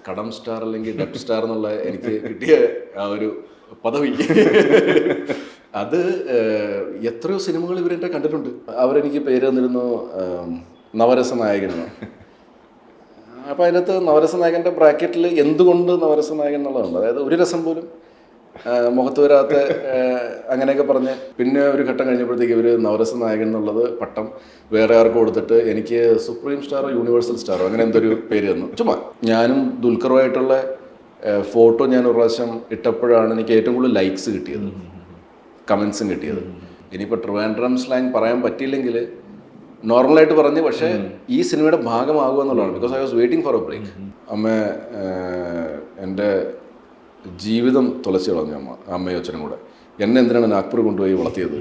കടം സ്റ്റാർ അല്ലെങ്കിൽ ഡെപ്റ്റ് സ്റ്റാർ എന്നുള്ള എനിക്ക് കിട്ടിയ ആ ഒരു പദവി അത് എത്രയോ സിനിമകൾ ഇവരെൻ്റെ കണ്ടിട്ടുണ്ട്. അവരെനിക്ക് പേര് തന്നിരുന്നു നവരസ നായകനെന്ന്. അപ്പോൾ അതിനകത്ത് നവരസ നായകൻ്റെ ബ്രാക്കറ്റിൽ എന്തുകൊണ്ട് നവരസ നായകൻ എന്നുള്ളതുണ്ട്. അതായത് ഒരു രസം പോലും മുഖത്ത് വരാത്ത അങ്ങനെയൊക്കെ പറഞ്ഞ് പിന്നെ ഒരു ഘട്ടം കഴിഞ്ഞപ്പോഴത്തേക്ക് ഇവർ നവരസ നായകൻ എന്നുള്ളത് പട്ടം വേറെ ആർക്ക് കൊടുത്തിട്ട് എനിക്ക് സുപ്രീം സ്റ്റാറോ യൂണിവേഴ്സൽ സ്റ്റാറോ അങ്ങനെ എന്തൊരു പേര് തന്നു. ചുമ്മാ ഞാനും ദുൽഖറുമായിട്ടുള്ള ഫോട്ടോ ഞാൻ ഒരു പ്രാവശ്യം ഇട്ടപ്പോഴാണ് എനിക്ക് ഏറ്റവും കൂടുതൽ ലൈക്സ് കിട്ടിയത്, കമൻസും കിട്ടിയത്. ഇനിയിപ്പോൾ ട്രിവാൻഡ്രം സ്ലാങ് പറയാൻ പറ്റിയില്ലെങ്കിൽ നോർമലായിട്ട് പറഞ്ഞ് പക്ഷേ ഈ സിനിമയുടെ ഭാഗമാകുക എന്നുള്ളതാണ്. Because I was waiting for a break. അമ്മ എൻ്റെ ജീവിതം തുളച്ചു കളഞ്ഞു അമ്മയും അച്ഛനും കൂടെ. എന്നെ എന്തിനാണ് നാഗ്പൂർ കൊണ്ടുപോയി വളർത്തിയത്?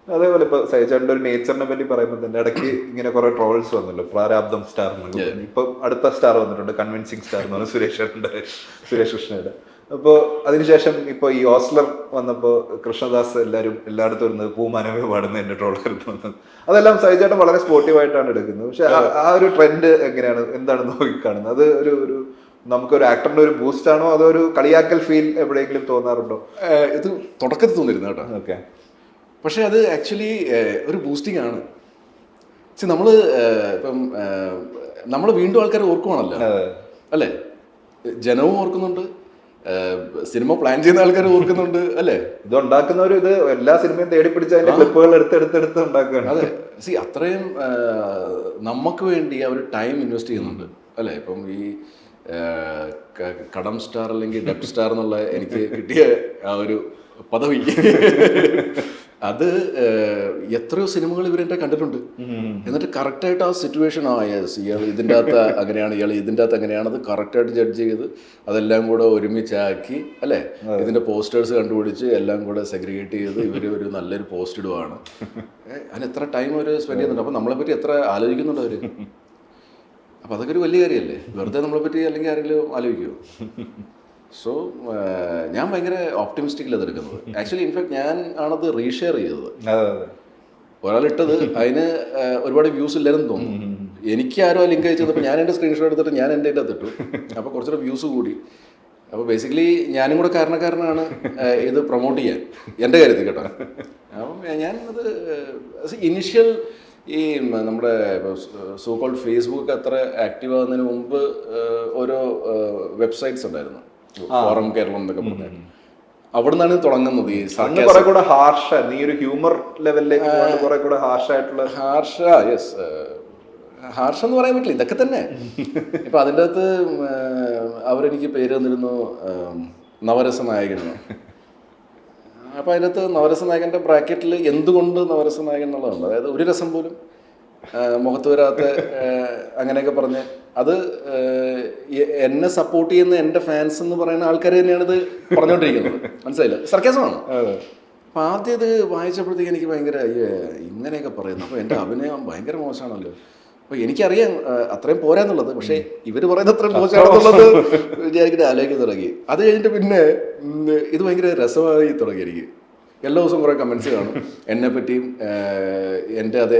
അതേപോലെ ഇപ്പൊ സൈജാന്റെ ഒരു നേച്ചറിനെ പറ്റി പറയുമ്പോൾ തന്നെ ഇടയ്ക്ക് ഇങ്ങനെ കുറെ ട്രോൾസ് വന്നല്ലോ, പ്രാരാബ്ദം സ്റ്റാർ എന്നൊക്കെ. ഇപ്പൊ അടുത്ത സ്റ്റാർ വന്നിട്ടുണ്ട്, കൺവിൻസിങ് സ്റ്റാർ എന്ന് പറഞ്ഞ സുരേഷ് കൃഷ്ണയുടെ. അപ്പോൾ അതിനുശേഷം ഇപ്പോൾ ഈ ഓസ്ലർ വന്നപ്പോൾ കൃഷ്ണദാസ് എല്ലായിടത്തും വരുന്നത് പൂമാനവേ പാടുന്ന എൻ്റെ ട്രോളായിരുന്നു വന്നത്. അതെല്ലാം സൈജേട്ടൻ വളരെ സ്പോർട്ടീവായിട്ടാണ് എടുക്കുന്നത്. പക്ഷെ ആ ഒരു ട്രെൻഡ് എങ്ങനെയാണ്, എന്താണ് നോക്കിക്കാണുന്നത്? അത് ഒരു നമുക്കൊരു ആക്ടറിന്റെ ഒരു ബൂസ്റ്റ് ആണോ അതോ ഒരു കളിയാക്കൽ ഫീൽ എവിടെയെങ്കിലും തോന്നാറുണ്ടോ? ഇത് തുടക്കത്തിൽ തോന്നിയിരുന്നു കേട്ടോ. ഓക്കെ. പക്ഷെ അത് ആക്ച്വലി ഒരു ബൂസ്റ്റിംഗ് ആണ്. നമ്മൾ ഇപ്പം നമ്മൾ വീണ്ടും ആൾക്കാരെ ഓർക്കുവാണല്ലോ അല്ലേ? ജനവും ഓർക്കുന്നുണ്ട്, സിനിമ പ്ലാൻ ചെയ്യുന്ന ആൾക്കാർ ഓർക്കുന്നുണ്ട് അല്ലേ? ഇത് ഉണ്ടാക്കുന്നവരും ഇത് എല്ലാ സിനിമയും തേടിപ്പിടിച്ച് അതിന്റെ ക്ലിപ്പുകൾ എടുത്തെടുത്ത് ഉണ്ടാക്കുകയാണ്. അതെ, അത്രയും നമുക്ക് വേണ്ടി അവർ ടൈം ഇൻവെസ്റ്റ് ചെയ്യുന്നുണ്ട് അല്ലേ? ഇപ്പം ഈ കടം സ്റ്റാർ അല്ലെങ്കിൽ ഡെപ്റ്റ് സ്റ്റാർ എന്നുള്ള എനിക്ക് കിട്ടിയ ആ ഒരു പദവി അത് എത്രയോ സിനിമകൾ ഇവരെൻ്റെ കണ്ടിട്ടുണ്ട്. എന്നിട്ട് കറക്റ്റായിട്ട് ആ സിറ്റുവേഷൻ ഇയാൾ ഇതിൻ്റെ അകത്ത് അങ്ങനെയാണ്, ഇയാൾ ഇതിൻ്റെ അകത്ത് അങ്ങനെയാണ്, അത് കറക്റ്റായിട്ട് ജഡ്ജ് ചെയ്ത് അതെല്ലാം കൂടെ ഒരുമിച്ചാക്കി അല്ലേ? ഇതിൻ്റെ പോസ്റ്റേഴ്സ് കണ്ടുപിടിച്ച് എല്ലാം കൂടെ സെഗ്രിഗേറ്റ് ചെയ്ത് ഇവർ ഒരു നല്ലൊരു പോസ്റ്റ് ഇടുവാണ്. അതിന് എത്ര ടൈം അവർ സ്പെൻഡ് ചെയ്യുന്നുണ്ട്. അപ്പോൾ നമ്മളെപ്പറ്റി എത്ര ആലോചിക്കുന്നുണ്ട് അവർ. അപ്പോൾ അതൊക്കെ ഒരു വലിയ കാര്യമല്ലേ? വെറുതെ നമ്മളെപ്പറ്റി അല്ലെങ്കിൽ ആരെങ്കിലും ആലോചിക്കുമോ? സോ ഞാൻ ഭയങ്കര ഓപ്റ്റിമിസ്റ്റിക്കിലാണ് എടുക്കുന്നത്. ആക്ച്വലി ഇൻഫാക്ട് ഞാൻ ആണത് റീഷെയർ ചെയ്തത്. ഒരാളിട്ടത് അതിന് ഒരുപാട് വ്യൂസ് ഇല്ലായിരുന്നു തോന്നുന്നു. എനിക്ക് ആരോ ലിങ്ക് അയച്ചപ്പോൾ ഞാൻ എൻ്റെ സ്ക്രീൻഷോട്ട് എടുത്തിട്ട് ഞാൻ എൻ്റെ അകത്ത് ഇട്ടു. അപ്പോൾ കുറച്ചുകൂടെ വ്യൂസ് കൂടി. അപ്പോൾ ബേസിക്കലി ഞാനും കൂടെ കാരണക്കാരനാണ് ഇത് പ്രൊമോട്ട് ചെയ്യാൻ എൻ്റെ കാര്യത്തിൽ കേട്ടോ. അപ്പം ഞാനത് ഇനിഷ്യൽ ഈ നമ്മുടെ സോ കോൾഡ് ഫേസ്ബുക്ക് അത്ര ആക്റ്റീവ് ആകുന്നതിന് മുമ്പ് ഓരോ വെബ്സൈറ്റ്സ് ഉണ്ടായിരുന്നു, ഫോറം കേരളം എന്നൊക്കെ പറഞ്ഞാൽ. അവിടെ നിന്നാണ് തുടങ്ങുന്നത്. ഈ ഹ്യൂമർ ലെവലിലേക്ക് ഹാർഷ് എന്ന് പറയാൻ പറ്റില്ല, ഇതൊക്കെ തന്നെ. ഇപ്പൊ അതിൻ്റെ അകത്ത് അവരെനിക്ക് പേര് തന്നിരുന്നു നവരസ നായകനെന്ന്. അപ്പോൾ അതിനകത്ത് നവരസ നായകൻ്റെ ബ്രാക്കറ്റിൽ എന്തുകൊണ്ട് നവരസ നായകൻ എന്നുള്ളതുണ്ട്. അതായത് ഒരു രസം പോലും മുഖത്ത് വരാത്ത അങ്ങനെയൊക്കെ പറഞ്ഞ് അത് എന്നെ സപ്പോർട്ട് ചെയ്യുന്ന എൻ്റെ ഫാൻസ് എന്ന് പറയുന്ന ആൾക്കാർ തന്നെയാണ് ഇത് പറഞ്ഞുകൊണ്ടിരിക്കുന്നത്. മനസ്സിലായില്ല? സർക്കാസമാണ്. അപ്പം ആദ്യം ഇത് വായിച്ചപ്പോഴത്തേക്ക് എനിക്ക് ഭയങ്കര ഇങ്ങനെയൊക്കെ പറയുന്നു. അപ്പോൾ എൻ്റെ അഭിനയം ഭയങ്കര മോശമാണല്ലോ. അപ്പോൾ എനിക്കറിയാം അത്രയും പോരാന്നുള്ളത്, പക്ഷേ ഇവർ പറയുന്നത് അത്രയും മോശമാണെന്നുള്ളത് വിചാരിച്ചിട്ട് ആലോചിക്കാൻ തുടങ്ങി. അത് കഴിഞ്ഞിട്ട് പിന്നെ ഇത് ഭയങ്കര രസമായി തുടങ്ങി. എനിക്ക് എല്ലാ ദിവസവും കുറേ കമൻസ് കാണും എന്നെ പറ്റിയും എൻ്റെ അതേ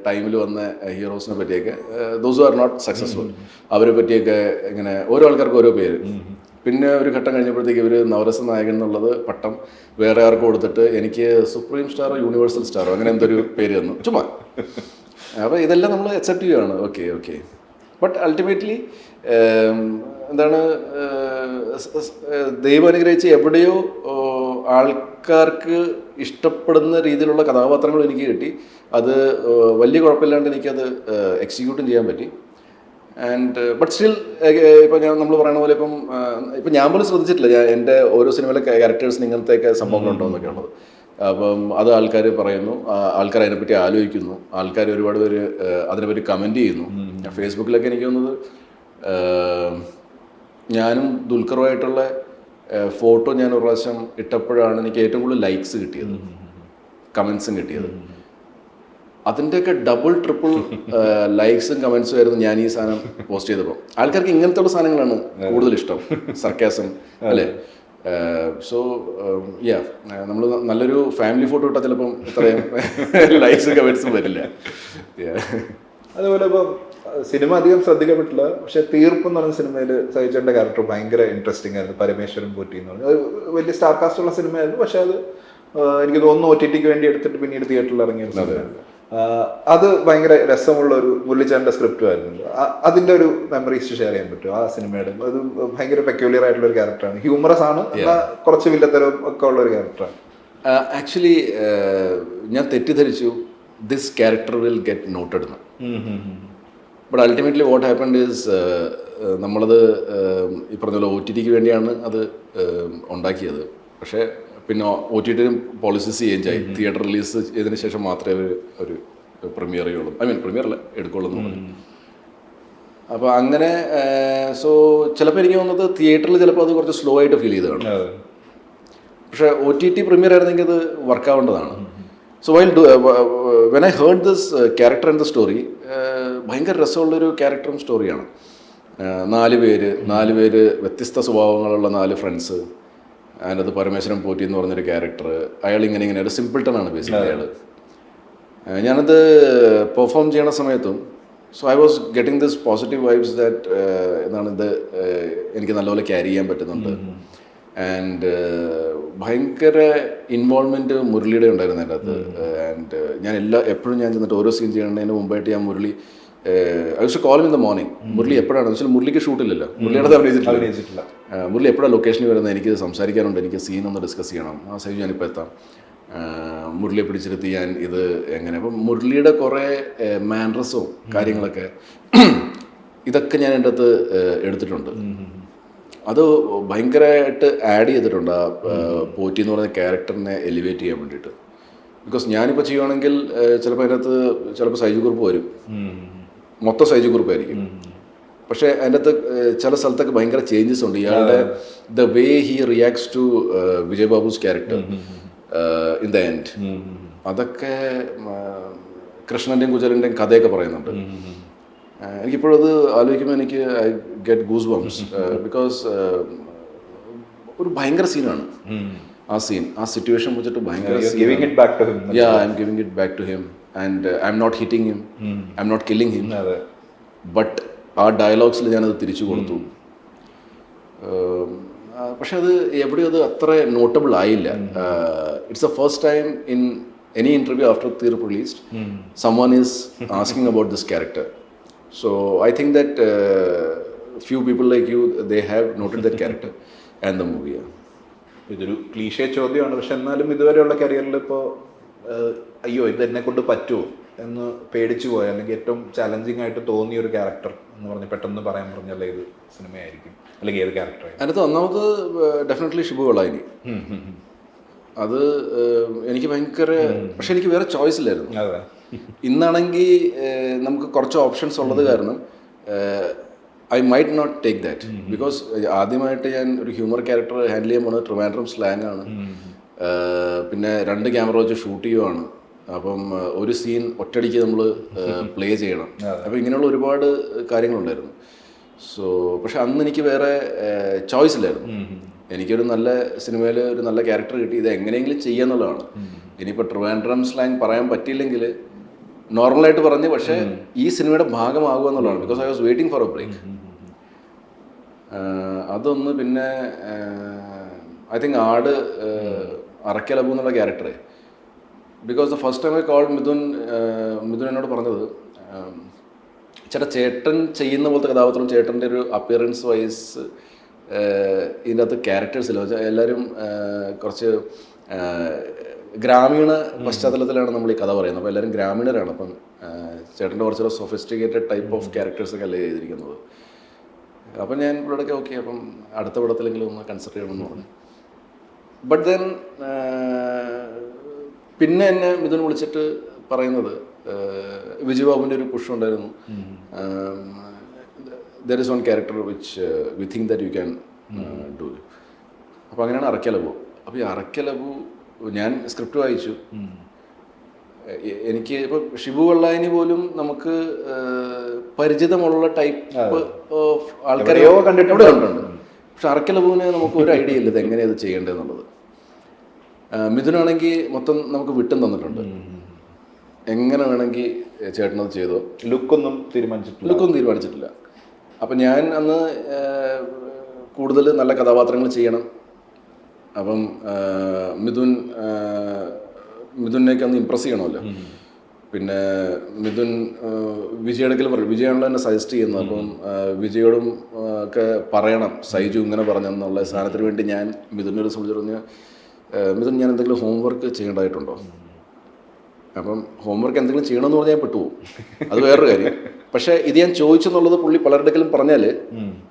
ടൈമിൽ വന്ന ഹീറോസിനെ പറ്റിയൊക്കെ, ദോസ് ആർ നോട്ട് സക്സസ്ഫുൾ, അവരെ പറ്റിയൊക്കെ ഇങ്ങനെ ഓരോ ആൾക്കാർക്ക് ഓരോ പേര്. പിന്നെ ഒരു ഘട്ടം കഴിഞ്ഞപ്പോഴത്തേക്ക് ഇവർ നവരസ നായകൻ എന്നുള്ളത് പട്ടം വേറെ ആർക്ക് കൊടുത്തിട്ട് എനിക്ക് സുപ്രീം സ്റ്റാറോ യൂണിവേഴ്സൽ സ്റ്റാറോ അങ്ങനെ എന്തൊരു പേര് തന്നു. ചുമ്മാ. അപ്പോൾ ഇതെല്ലാം നമ്മൾ അക്സെപ്റ്റ് ചെയ്യുകയാണ്. ഓക്കെ. ബട്ട് അൾട്ടിമേറ്റ്ലി എന്താണ്, ദൈവം അനുഗ്രഹിച്ച് എവിടെയോ ആൾക്കാർക്ക് ഇഷ്ടപ്പെടുന്ന രീതിയിലുള്ള കഥാപാത്രങ്ങൾ എനിക്ക് കിട്ടി. അത് വലിയ കുഴപ്പമില്ലാണ്ട് എനിക്കത് എക്സിക്യൂട്ടും ചെയ്യാൻ പറ്റി. ആൻഡ് ബട്ട് സ്റ്റിൽ ഇപ്പം നമ്മൾ പറയുന്ന പോലെ ഇപ്പം ഞാൻ പോലും ശ്രദ്ധിച്ചിട്ടില്ല എൻ്റെ ഓരോ സിനിമയിലെ ക്യാരക്ടേഴ്സിന് ഇങ്ങനത്തെയൊക്കെ സംഭവങ്ങളുണ്ടോ എന്നൊക്കെ ഉള്ളത്. അപ്പം അത് ആൾക്കാർ പറയുന്നു, ആൾക്കാർ അതിനെപ്പറ്റി ആലോചിക്കുന്നു, ആൾക്കാർ ഒരുപാട് പേര് അതിനെപ്പറ്റി കമൻറ്റ് ചെയ്യുന്നു. ഫേസ്ബുക്കിലൊക്കെ എനിക്ക് തോന്നുന്നത് ഞാനും ദുൽഖറുമായിട്ടുള്ള ഫോട്ടോ ഞാൻ ഒരു പ്രാവശ്യം ഇട്ടപ്പോഴാണ് എനിക്ക് ഏറ്റവും കൂടുതൽ ലൈക്സ് കിട്ടിയത്, കമൻസും കിട്ടിയത്. അതിൻ്റെയൊക്കെ ഡബിൾ ട്രിപ്പിൾ ലൈക്സും കമൻസും ആയിരുന്നു ഞാൻ ഈ സാധനം പോസ്റ്റ് ചെയ്തപ്പോൾ. ആൾക്കാർക്ക് ഇങ്ങനത്തെ ഉള്ള സാധനങ്ങളാണ് കൂടുതൽ ഇഷ്ടം, സർക്കാസം അല്ലേ? സോ നമ്മൾ നല്ലൊരു ഫാമിലി ഫോട്ടോ ഇട്ടാൽ ചിലപ്പം ഇത്രയും ലൈക്സും കമൻസും വരില്ല. അതുപോലെ ഇപ്പം സിനിമ അധികം ശ്രദ്ധിക്കപ്പെട്ടില്ല, പക്ഷെ തീർപ്പ് എന്ന് പറഞ്ഞ സിനിമയിൽ സഹിച്ചേണ്ട ക്യാരക്ടർ ഭയങ്കര ഇൻട്രസ്റ്റിംഗ് ആയിരുന്നു. പരമേശ്വരൻ പോറ്റി എന്ന് പറഞ്ഞത് വലിയ സ്റ്റാർ കാസ്റ്റ് ഉള്ള സിനിമയായിരുന്നു, പക്ഷെ അത് എനിക്ക് തോന്നുന്നു OTT വേണ്ടി എടുത്തിട്ട് പിന്നീട് തിയേറ്ററിൽ ഇറങ്ങിയ അത് ഭയങ്കര രസമുള്ള ഒരു മുരളിച്ചേട്ടൻ്റെ സ്ക്രിപ്റ്റും ആയിരുന്നു. അതിന്റെ ഒരു മെമ്മറീസ് ഷെയർ ചെയ്യാൻ പറ്റും ആ സിനിമയുടെ? അത് ഭയങ്കര പെക്യുലിയർ ആയിട്ടുള്ള ഒരു ക്യാരക്ടറാണ്, ഹ്യൂമറസ് ആണ്, കുറച്ച് വില്ലത്തരവും ഒക്കെ ഉള്ള ഒരു ക്യാരക്ടറാണ്. ആക്ച്വലി ഞാൻ തെറ്റിദ്ധരിച്ചു this character will get noted എന്ന്. But ultimately what happened is നമ്മളത് ഈ പറഞ്ഞ പോലെ OTT വേണ്ടിയാണ് അത് ഉണ്ടാക്കിയത്. പക്ഷേ പിന്നെ OTT പോളിസീസ് ചേഞ്ച് ആയി. തിയേറ്റർ റിലീസ് ചെയ്തതിന് ശേഷം മാത്രമേ ഒരു പ്രീമിയർ ചെയ്യുള്ളൂ, പ്രീമിയർ അല്ല എടുക്കുള്ളൂ എന്ന് പറഞ്ഞു. അപ്പോൾ അങ്ങനെ സോ ചിലപ്പോൾ എനിക്ക് തോന്നുന്നത് തിയേറ്ററിൽ ചിലപ്പോൾ അത് കുറച്ച് സ്ലോ ആയിട്ട് ഫീൽ ചെയ്തതാണ്. പക്ഷേ OTT പ്രീമിയർ ആയിരുന്നെങ്കിൽ അത് വർക്കാവേണ്ടതാണ്. So when I heard this character and the story, ഭയങ്കര രസമുള്ളൊരു ക്യാരക്ടറും സ്റ്റോറിയാണ്. 4 പേര് വ്യത്യസ്ത സ്വഭാവങ്ങളുള്ള 4 ഫ്രണ്ട്സ്. അതിനകത്ത് പരമേശ്വരൻ പോറ്റി എന്ന് പറഞ്ഞൊരു ക്യാരക്ടർ. അയാൾ ഇങ്ങനെ ഒരു സിമ്പിൾട്ടൺ ആണ് ബേസിക്കലി അയാൾ. ഞാനത് പെർഫോം ചെയ്യണ സമയത്തും so I was getting this positive vibes that ഇത് എനിക്ക് നല്ലപോലെ ക്യാരി ചെയ്യാൻ പറ്റുന്നുണ്ട്. ആൻഡ് ഭയങ്കര ഇൻവോൾവ്മെൻറ്റ് മുരളിയുടെ ഉണ്ടായിരുന്നു അതിൻ്റെ അകത്ത്. ആൻഡ് ഞാൻ എപ്പോഴും ഞാൻ ചെന്നിട്ട് ഓരോ സീൻ ചെയ്യണതിന് മുമ്പായിട്ട് ഞാൻ Murali I use to call in the morning. Murali എപ്പോഴാണ് വെച്ചാൽ മുരളിക്ക് ഷൂട്ടില്ലല്ലോ, മുരളിയുടെ അഭിനയിച്ചിട്ടില്ല. മുരളി എപ്പോഴാണ് ലൊക്കേഷനിൽ വരുന്നത്, എനിക്ക് സംസാരിക്കാനുണ്ട്, എനിക്ക് സീൻ ഒന്ന് ഡിസ്കസ് ചെയ്യണം. ആ സൈജു ഞാനിപ്പോൾ എത്താം, മുരളിയെ പിടിച്ചിരുത്തി ഞാൻ ഇത് എങ്ങനെ. അപ്പം മുരളിയുടെ കുറേ മാനറസും കാര്യങ്ങളൊക്കെ ഇതൊക്കെ ഞാൻ എൻ്റെ അകത്ത് എടുത്തിട്ടുണ്ട്. അത് ഭയങ്കരമായിട്ട് ആഡ് ചെയ്തിട്ടുണ്ട് ആ പോറ്റി എന്ന് പറയുന്ന ക്യാരക്ടറിനെ എലിവേറ്റ് ചെയ്യാൻ വേണ്ടിയിട്ട്. ബിക്കോസ് ഞാനിപ്പോൾ ചെയ്യുവാണെങ്കിൽ ചിലപ്പോൾ അതിനകത്ത് ചിലപ്പോൾ സൈജു കുറുപ്പ് വരും, മൊത്തം സൈജു കുറുപ്പായിരിക്കും. പക്ഷേ അതിൻ്റെ അകത്ത് ചില സ്ഥലത്തൊക്കെ ഭയങ്കര ചേഞ്ചസ് ഉണ്ട്. ഇയാളുടെ the way he reacts to Vijay Babu's character in the end, അതൊക്കെ കൃഷ്ണൻ്റെയും കുചലിൻ്റെയും കഥയൊക്കെ പറയുന്നുണ്ട്. എനിക്കിപ്പോഴും അത് ആലോചിക്കുമ്പോൾ എനിക്ക് I get goose bumps. Because ഒരു ഭയങ്കര സീനാണ് ആ സീൻ, ആ സിറ്റുവേഷൻ വെച്ചിട്ട് ഭയങ്കര I'm giving it back to him and I'm not hitting him, I'm not killing him, but ആ ഡയലോഗ്സിൽ ഞാനത് തിരിച്ചു കൊടുത്തു. പക്ഷെ അത് എവിടെയും അത് അത്ര നോട്ടബിൾ ആയില്ല. It's A first time in any interview after തീർപ്പ് released someone is asking about this character. So I think that few people like you, they have noted that character and the movie. ഇതൊരു cliché ചോദ്യമാണ്, പക്ഷെ എന്നാലും ഇതുവരെയുള്ള കരിയറിൽ ഇപ്പോൾ അയ്യോ ഇത് എന്നെ കൊണ്ട് പറ്റുമോ എന്ന് പേടിച്ചു പോയ, അല്ലെങ്കിൽ ഏറ്റവും ചലഞ്ചിങ് ആയിട്ട് തോന്നിയ ഒരു ക്യാരക്ടർ എന്ന് പറഞ്ഞ് പെട്ടെന്ന് പറയാൻ പറഞ്ഞാൽ ഏത് സിനിമയായിരിക്കും, അല്ലെങ്കിൽ ഏത് ക്യാരക്ടറായിരിക്കും? അതിനകത്ത് ഒന്നാമത് ഡെഫിനറ്റ്ലി ഷിബു കൊള്ളായിനി. അത് എനിക്ക് ഭയങ്കര, പക്ഷെ എനിക്ക് വേറെ ചോയ്സ് ഇല്ലായിരുന്നു. ഇന്നാണെങ്കിൽ നമുക്ക് കുറച്ച് ഓപ്ഷൻസ് ഉള്ളത് കാരണം I might not take that. Because ആദ്യമായിട്ട് ഞാൻ ഒരു ഹ്യൂമർ ക്യാരക്ടർ ഹാൻഡിൽ ചെയ്യാൻ പോകുന്നത് ട്രിവാൻഡ്രം സ്ലാങ് ആണ്. പിന്നെ 2 ക്യാമറ വെച്ച് ഷൂട്ട് ചെയ്യുവാണ്. അപ്പം ഒരു സീൻ ഒറ്റയടിക്ക് നമ്മൾ പ്ലേ ചെയ്യണം. അപ്പോൾ ഇങ്ങനെയുള്ള ഒരുപാട് കാര്യങ്ങളുണ്ടായിരുന്നു. സോ പക്ഷെ അന്ന് എനിക്ക് വേറെ ചോയ്സ് ഇല്ലായിരുന്നു. എനിക്കൊരു നല്ല സിനിമയിൽ ഒരു നല്ല ക്യാരക്ടർ കിട്ടി, ഇത് എങ്ങനെയെങ്കിലും ചെയ്യാന്നുള്ളതാണ്. ഇനിയിപ്പോൾ ട്രിവാൻഡ്രം സ്ലാങ് പറയാൻ പറ്റിയില്ലെങ്കിൽ നോർമലായിട്ട് പറഞ്ഞ് പക്ഷേ ഈ സിനിമയുടെ ഭാഗമാകുക എന്നുള്ളതാണ്. Because I was waiting for a break. അതൊന്ന്. പിന്നെ ഐ തിങ്ക് അറക്കലബു എന്നുള്ള character, because the first time I call Mithun എന്നോട് പറഞ്ഞത് ചേട്ടൻ ചെയ്യുന്ന പോലത്തെ കഥാപാത്രം, ചേട്ടൻ്റെ ഒരു അപ്പിയറൻസ് വൈസ് ഇതിൻ്റെ അകത്ത് ക്യാരക്ടേഴ്സില്ല. എല്ലാവരും കുറച്ച് ഗ്രാമീണ പശ്ചാത്തലത്തിലാണ് നമ്മൾ ഈ കഥ പറയുന്നത്. അപ്പോൾ എല്ലാവരും ഗ്രാമീണരാണ്. അപ്പം ചേട്ടൻ്റെ കുറച്ചൊരു സൊഫിസ്റ്റിക്കേറ്റഡ് ടൈപ്പ് ഓഫ് ക്യാരക്ടേഴ്സൊക്കെ അല്ലേ ചെയ്തിരിക്കുന്നത്. അപ്പം ഞാൻ ഇവിടെയൊക്കെ ഓക്കെ, അപ്പം അടുത്ത പടത്തിലെങ്കിലും ഒന്ന് കൺസിഡർ ചെയ്യണമെന്ന് പറഞ്ഞു. ബട്ട് ദെൻ പിന്നെ എന്നെ മിഥുൻ വിളിച്ചിട്ട് പറയുന്നത് വിജയ് ബാബുവിൻ്റെ ഒരു പുഷ് ഉണ്ടായിരുന്നു. There is one character which we think that you can do. അപ്പോൾ അങ്ങനെയാണ് അറക്കലബു. അപ്പോൾ ഈ അറക്കലബു ഞാൻ സ്ക്രിപ്റ്റ് വായിച്ചു. എനിക്ക് ഇപ്പോൾ ഷിബു വെള്ളായനി പോലും നമുക്ക് പരിചിതമുള്ള ടൈപ്പ് ഓഫ് ആൾക്കാരെയോ കണ്ടിട്ടുണ്ട്. പക്ഷെ അറക്കലബുവിന് നമുക്ക് ഒരു ഐഡിയ ഇല്ല ഇത് എങ്ങനെയാണ് ഇത് ചെയ്യേണ്ടതെന്നുള്ളത്. മിഥുനാണെങ്കിൽ മൊത്തം നമുക്ക് വിട്ടും തന്നിട്ടുണ്ട്. എങ്ങനെ വേണമെങ്കിൽ ചേട്ടനത് ചെയ്തോ. ലുക്കൊന്നും തീരുമാനിച്ചിട്ടില്ല. ലുക്കൊന്നും തീരുമാനിച്ചിട്ടില്ല. അപ്പം ഞാൻ അന്ന് കൂടുതൽ നല്ല കഥാപാത്രങ്ങൾ ചെയ്യണം. അപ്പം മിഥുനേക്ക് അന്ന് ഇമ്പ്രസ് ചെയ്യണമല്ലോ. പിന്നെ മിഥുൻ വിജയടുക്കൽ പറയും, വിജയാണല്ലോ എന്നെ സജസ്റ്റ് ചെയ്യുന്നത്. അപ്പം വിജയോടും ഒക്കെ പറയണം സൈജു ഇങ്ങനെ പറഞ്ഞെന്നുള്ള സാധനത്തിന് വേണ്ടി ഞാൻ മിഥുനൊരു സംബന്ധിച്ച് പറഞ്ഞ്, മിഥുൻ ഞാൻ എന്തെങ്കിലും ഹോംവർക്ക് ചെയ്യേണ്ടതായിട്ടുണ്ടോ? അപ്പം ഹോംവർക്ക് എന്തെങ്കിലും ചെയ്യണമെന്ന് പറഞ്ഞാൽ ഞാൻ പെട്ടുപോകും, അത് വേറൊരു കാര്യം. പക്ഷേ ഇത് ഞാൻ ചോദിച്ചെന്നുള്ളത് പുള്ളി പലരുടെക്കലും പറഞ്ഞാൽ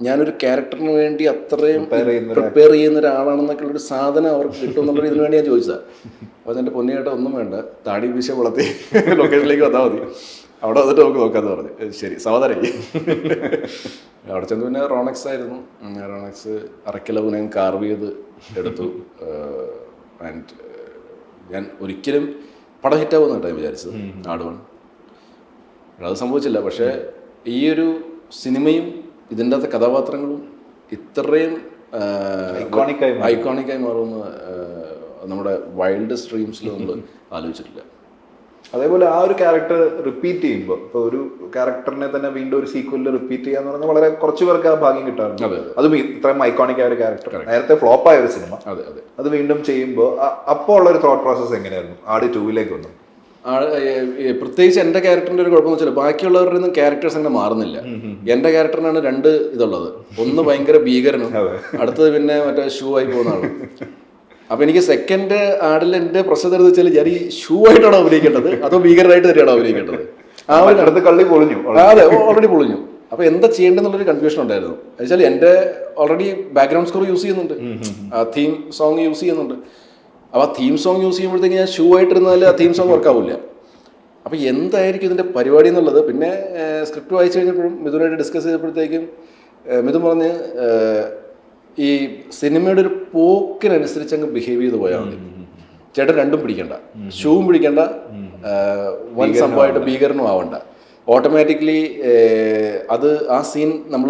ഞാനൊരു ക്യാരക്ടറിന് വേണ്ടി അത്രയും പ്രിപ്പയർ ചെയ്യുന്ന ഒരാളാണെന്നൊക്കെ ഉള്ളൊരു സാധനം അവർക്ക് കിട്ടുമെന്നുള്ള ഇതിനു വേണ്ടി ഞാൻ ചോദിച്ചതാണ്. അപ്പോൾ എൻ്റെ പൊന്നിയായിട്ട് ഒന്നും വേണ്ട, താടി വീശ വളർത്തി ലൊക്കേഷനിലേക്ക് വന്നാൽ മതി, അവിടെ വന്നിട്ട് നമുക്ക് നോക്കാമെന്ന് പറഞ്ഞു. ശരി സമാധാനമായി. അവിടെ ചെന്ന് പിന്നെ റോണക്സ് ആയിരുന്നു. റോണക്സ് അരക്കിലവ് ഞാൻ കാർവ് ചെയ്ത് എടുത്തു. ആൻഡ് ഞാൻ ഒരിക്കലും പടം ഹിറ്റാവുന്ന കേട്ടോ വിചാരിച്ചത് ആടുവൺ. അത് സംഭവിച്ചില്ല. പക്ഷേ ഈ ഒരു സിനിമയും ഇതിൻ്റെ അകത്തെ കഥാപാത്രങ്ങളും ഇത്രയും ഐക്കോണിക്കായി മാറുമെന്ന് നമ്മുടെ വൈൽഡ് സ്ട്രീംസിൽ നമ്മൾ ആലോചിച്ചിട്ടില്ല. അതേപോലെ ആ ഒരു ക്യാരക്ടർ റിപ്പീറ്റ് ചെയ്യുമ്പോൾ, ഇപ്പോൾ ഒരു ക്യാരക്ടറിനെ തന്നെ വീണ്ടും ഒരു സീക്വലിൽ റിപ്പീറ്റ് ചെയ്യാന്ന് പറഞ്ഞാൽ വളരെ കുറച്ച് പേർക്ക് ആ ഭാഗ്യം കിട്ടാറുണ്ട്. അതും ഇത്രയും ഐക്കോണിക് ആയ ഒരു ക്യാരക്ടർ, നേരത്തെ ഫ്ലോപ്പ് ആയ ഒരു സിനിമ, അത് വീണ്ടും ചെയ്യുമ്പോൾ അപ്പോൾ ഉള്ള ഒരു തോട്ട് പ്രോസസ് എങ്ങനെയായിരുന്നു ആട് 2 വന്നു? പ്രത്യേകിച്ച് എൻ്റെ ക്യാരക്ടറിൻ്റെ ഒരു കുഴപ്പമെന്ന് വെച്ചാൽ ബാക്കിയുള്ളവരുടെ ഒന്നും ക്യാരക്ടേഴ്സ് അങ്ങനെ മാറുന്നില്ല. എൻ്റെ ക്യാരക്ടറിനാണ് 2 ഇതുള്ളത്. ഒന്ന് ഭയങ്കര ഭീകരനും, അടുത്തത് പിന്നെ മറ്റേ ഷൂ ആയി പോകുന്ന ആളും. അപ്പം എനിക്ക് സെക്കൻഡ് ആടിൽ എൻ്റെ പ്രശ്നം എന്ന് വെച്ചാൽ ഞാൻ ഈ ഷൂ ആയിട്ടാണോ അഭിനയിക്കേണ്ടത് അതോ ഭീകരനായിട്ട് തന്നെയാണോ അഭിനയിക്കേണ്ടത്? ആ ഒരു അടുത്ത് കള്ളി പൊളിഞ്ഞു. അതെ, ഓൾറെഡി പൊളിഞ്ഞു. അപ്പോൾ എന്താ ചെയ്യേണ്ടതെന്നുള്ളൊരു കൺഫ്യൂഷൻ ഉണ്ടായിരുന്നു. എന്നുവെച്ചാൽ എൻ്റെ ഓൾറെഡി ബാക്ക്ഗ്രൗണ്ട് സ്കോർ യൂസ് ചെയ്യുന്നുണ്ട്, തീം സോങ് യൂസ് ചെയ്യുന്നുണ്ട്. അപ്പോൾ ആ തീം സോങ് യൂസ് ചെയ്യുമ്പോഴത്തേക്ക് ഞാൻ ഷൂ ആയിട്ടിരുന്നാൽ ആ തീം സോങ് വർക്കാവില്ല. അപ്പോൾ എന്തായിരിക്കും ഇതിൻ്റെ പരിപാടി എന്നുള്ളത് പിന്നെ സ്ക്രിപ്റ്റ് വായിച്ചു കഴിഞ്ഞപ്പോഴും മിഥുനായിട്ട് ഡിസ്കസ് ചെയ്തപ്പോഴത്തേക്കും മിഥുൻ പറഞ്ഞ് ഈ സിനിമയുടെ ഒരു പോക്കിനനുസരിച്ച് അങ്ങ് ബിഹേവ് ചെയ്ത് പോയാൽ മതി. ചേട്ടൻ രണ്ടും പിടിക്കണ്ട, ഷൂവും പിടിക്കണ്ട, വൻ സംഭവമായിട്ട് ഭീകരനും ആവണ്ട. ഓട്ടോമാറ്റിക്കലി അത് ആ സീൻ നമ്മൾ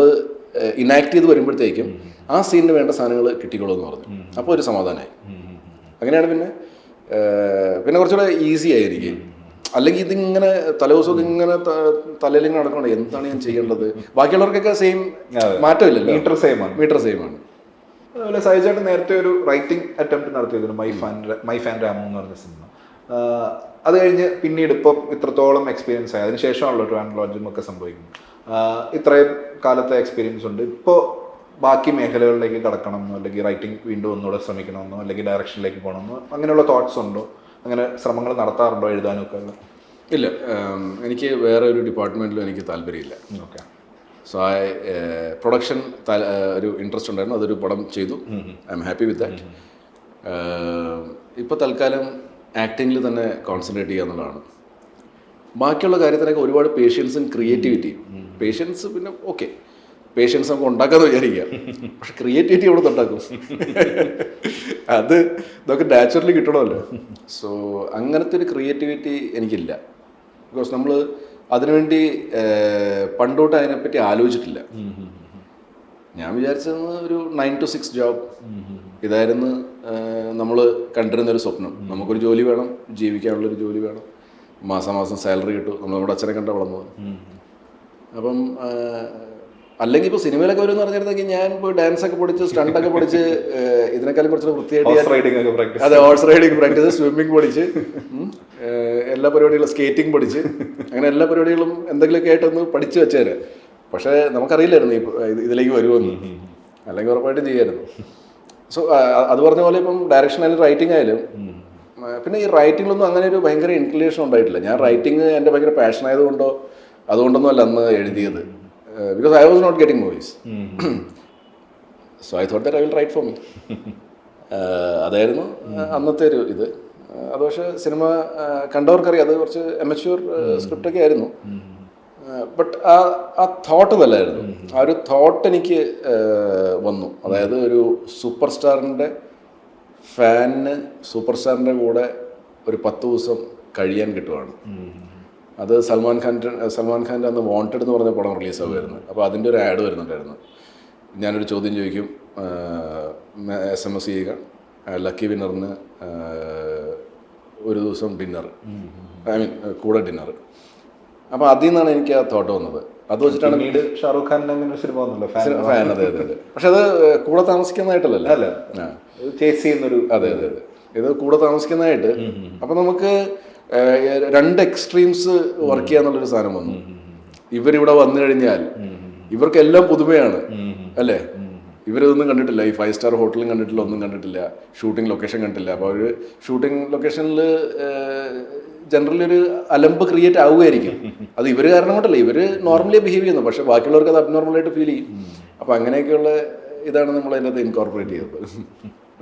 ഇനാക്ട് ചെയ്ത് വരുമ്പോഴത്തേക്കും ആ സീനിന് വേണ്ട സാധനങ്ങൾ കിട്ടിക്കോളൂ എന്ന് പറഞ്ഞു. അപ്പോൾ ഒരു സമാധാനമായി. അങ്ങനെയാണ് പിന്നെ കുറച്ചുകൂടെ ഈസി ആയി എനിക്ക്. അല്ലെങ്കിൽ ഇതിങ്ങനെ തലേദിവസമൊക്കെ ഇങ്ങനെ തലയിലിങ്ങനെ നടക്കണോ, എന്താണ് ഞാൻ ചെയ്യേണ്ടത്? ബാക്കിയുള്ളവർക്കൊക്കെ സെയിം മാറ്റമില്ലല്ലോ, മീറ്റർ സെയിം ആണ്. അതുപോലെ സൈജേട്ടൻ നേരത്തെ ഒരു റൈറ്റിംഗ് അറ്റംപ്റ്റ് നടത്തിയിരുന്നു, മൈ ഫാൻ രാമു എന്ന് പറഞ്ഞ സിനിമ. അത് കഴിഞ്ഞ് പിന്നീട് ഇപ്പം ഇത്രത്തോളം എക്സ്പീരിയൻസ് ആയി, അതിനുശേഷമാണല്ലോ ട്രാൻ ലോഞ്ചും ഒക്കെ സംഭവിക്കുന്നത്. ഇത്രയും കാലത്തെ എക്സ്പീരിയൻസ് ഉണ്ട്. ഇപ്പോൾ ബാക്കി മേഖലകളിലേക്ക് കടക്കണമെന്നോ അല്ലെങ്കിൽ റൈറ്റിംഗ് വീണ്ടും ഒന്നുകൂടെ ശ്രമിക്കണമെന്നോ അല്ലെങ്കിൽ ഡയറക്ഷനിലേക്ക് പോകണമെന്നോ അങ്ങനെയുള്ള തോട്ട്സ് ഉണ്ടോ? അങ്ങനെ ശ്രമങ്ങൾ നടത്താറുണ്ടോ എഴുതാനും ഒക്കെ? ഇല്ല, എനിക്ക് വേറെ ഒരു ഡിപ്പാർട്ട്മെൻറ്റിലും എനിക്ക് താല്പര്യമില്ല. ഓക്കെ. സോ പ്രൊഡക്ഷൻ ഒരു ഇൻട്രസ്റ്റ് ഉണ്ടായിരുന്നു, അതൊരു പടം ചെയ്തു. I am happy with that. ഇപ്പോൾ തൽക്കാലം ആക്ടിങ്ങിൽ തന്നെ കോൺസെൻട്രേറ്റ് ചെയ്യുക എന്നുള്ളതാണ്. ബാക്കിയുള്ള കാര്യത്തിനൊക്കെ ഒരുപാട് പേഷ്യൻസും ക്രിയേറ്റിവിറ്റിയും. പേഷ്യൻസ് പിന്നെ ഓക്കെ, പേഷ്യൻസ് നമുക്ക് ഉണ്ടാക്കാമെന്ന് വിചാരിക്കുക, പക്ഷെ ക്രിയേറ്റിവിറ്റി എവിടെ ഉണ്ടാക്കും? അത് നമുക്ക് നാച്ചുറലി കിട്ടണമല്ലോ. സോ അങ്ങനത്തെ ഒരു ക്രിയേറ്റിവിറ്റി എനിക്കില്ല. ബിക്കോസ് നമ്മൾ അതിനുവേണ്ടി പണ്ടോട്ട് അതിനെപ്പറ്റി ആലോചിച്ചിട്ടില്ല. ഞാൻ വിചാരിച്ചത് ഒരു 9 to 6 ജോബ് ഇതായിരുന്നു നമ്മൾ കണ്ടിരുന്നൊരു സ്വപ്നം. നമുക്കൊരു ജോലി വേണം, ജീവിക്കാനുള്ളൊരു ജോലി വേണം, മാസം സാലറി കിട്ടും. നമ്മൾ നമ്മുടെ അച്ഛനെ കണ്ട വളർന്നത്. അപ്പം അല്ലെങ്കിൽ ഇപ്പോൾ സിനിമയിലൊക്കെ വരുമെന്ന് പറഞ്ഞിരുന്നെങ്കിൽ ഞാൻ പോയി ഡാൻസൊക്കെ പഠിച്ച് സ്റ്റണ്ടൊക്കെ പഠിച്ച് ഇതിനേക്കാളും കുറച്ചുകൂടെ വൃത്തിയായിട്ട്, അതെ, ഹോഴ്സ് റൈഡിങ് പ്രാക്ടീസ്, സ്വിമ്മിങ് പഠിച്ച്, എല്ലാ പരിപാടികളും, സ്കേറ്റിംഗ് പഠിച്ച്, അങ്ങനെ എല്ലാ പരിപാടികളും എന്തെങ്കിലുമൊക്കെ ആയിട്ടൊന്ന് പഠിച്ച് വെച്ചേരെ. പക്ഷേ നമുക്കറിയില്ലായിരുന്നു ഇതിലേക്ക് വരുമെന്ന്, അല്ലെങ്കിൽ ഉറപ്പായിട്ടും ചെയ്യായിരുന്നു. സോ അത് പറഞ്ഞ പോലെ ഇപ്പം ഡയറക്ഷൻ ആയാലും റൈറ്റിംഗ് ആയാലും, പിന്നെ ഈ റൈറ്റിങ്ങിലൊന്നും അങ്ങനെ ഒരു ഭയങ്കര ഇൻക്ലിനേഷൻ ഉണ്ടായിട്ടില്ല. ഞാൻ റൈറ്റിംഗ് എൻ്റെ ഭയങ്കര പാഷൻ ആയതുകൊണ്ടോ അതുകൊണ്ടൊന്നും അല്ല അന്ന് എഴുതിയത്. Because I was not getting movies. So I thought that I will write for me. അതായിരുന്നു അന്നത്തെ ഒരു ഇത്. അത് പക്ഷേ സിനിമ കണ്ടവർക്കറിയാം, അത് കുറച്ച് എമച്യൂർ സ്ക്രിപ്റ്റൊക്കെ ആയിരുന്നു. ബട്ട് ആ തോട്ട് നല്ലായിരുന്നു. ആ ഒരു തോട്ട് എനിക്ക് വന്നു. അതായത് ഒരു സൂപ്പർ സ്റ്റാറിൻ്റെ ഫാനിന് സൂപ്പർ സ്റ്റാറിൻ്റെ കൂടെ ഒരു 10 ദിവസം കഴിയാൻ കിട്ടുവാണ്. അത് സൽമാൻ ഖാൻ്റെ അന്ന് വാണ്ടഡ് എന്ന് പറഞ്ഞ പടം റിലീസാകുമായിരുന്നു. അപ്പോൾ അതിൻ്റെ ഒരു ആഡ് വരുന്നുണ്ടായിരുന്നു. ഞാനൊരു ചോദ്യം ചോദിക്കും, SMS ചെയ്യുക, ലക്കി വിന്നറിന് ഒരു ദിവസം ഡിന്നർ, ഐ മീൻ കൂടെ ഡിന്നർ. അപ്പോൾ അതിൽ നിന്നാണ് എനിക്ക് ആ തോട്ട് വന്നത്. അത് വെച്ചിട്ടാണ് പിന്നീട് ഷാറൂഖ് ഖാൻ്റെ അങ്ങനെ സിനിമ വന്നല്ലോ ഫാൻ. അതെ അതെ അതെ. പക്ഷെ അത് കൂടെ താമസിക്കുന്നതായിട്ടല്ലല്ലോ. അല്ല, ചേസ് ചെയ്യുന്നൊരു. അതെ അതെ അതെ. ഇത് കൂടെ താമസിക്കുന്നതായിട്ട്. അപ്പം നമുക്ക് 2 എക്സ്ട്രീംസ് വർക്ക് ചെയ്യാന്നുള്ളൊരു സാധനം വന്നു. ഇവരിവിടെ വന്നു കഴിഞ്ഞാൽ ഇവർക്കെല്ലാം പുതുമയാണ് അല്ലേ. ഇവരൊന്നും കണ്ടിട്ടില്ല, ഈ 5 സ്റ്റാർ ഹോട്ടലും കണ്ടിട്ടില്ല, ഒന്നും കണ്ടിട്ടില്ല, ഷൂട്ടിംഗ് ലൊക്കേഷൻ കണ്ടിട്ടില്ല. അപ്പോൾ അവർ ഷൂട്ടിംഗ് ലൊക്കേഷനിൽ ജനറലി ഒരു അലമ്പ് ക്രിയേറ്റ് ആവുമായിരിക്കും. അത് ഇവർ കാരണം കൊണ്ടല്ല, ഇവർ നോർമലി ബിഹേവ് ചെയ്യുന്നു, പക്ഷേ ബാക്കിയുള്ളവർക്ക് അത് അബ്നോർമലായിട്ട് ഫീൽ ചെയ്യും. അപ്പോൾ അങ്ങനെയൊക്കെയുള്ള ഇതാണ് നമ്മൾ അതിനകത്ത് ഇൻകോർപ്പറേറ്റ് ചെയ്തത്.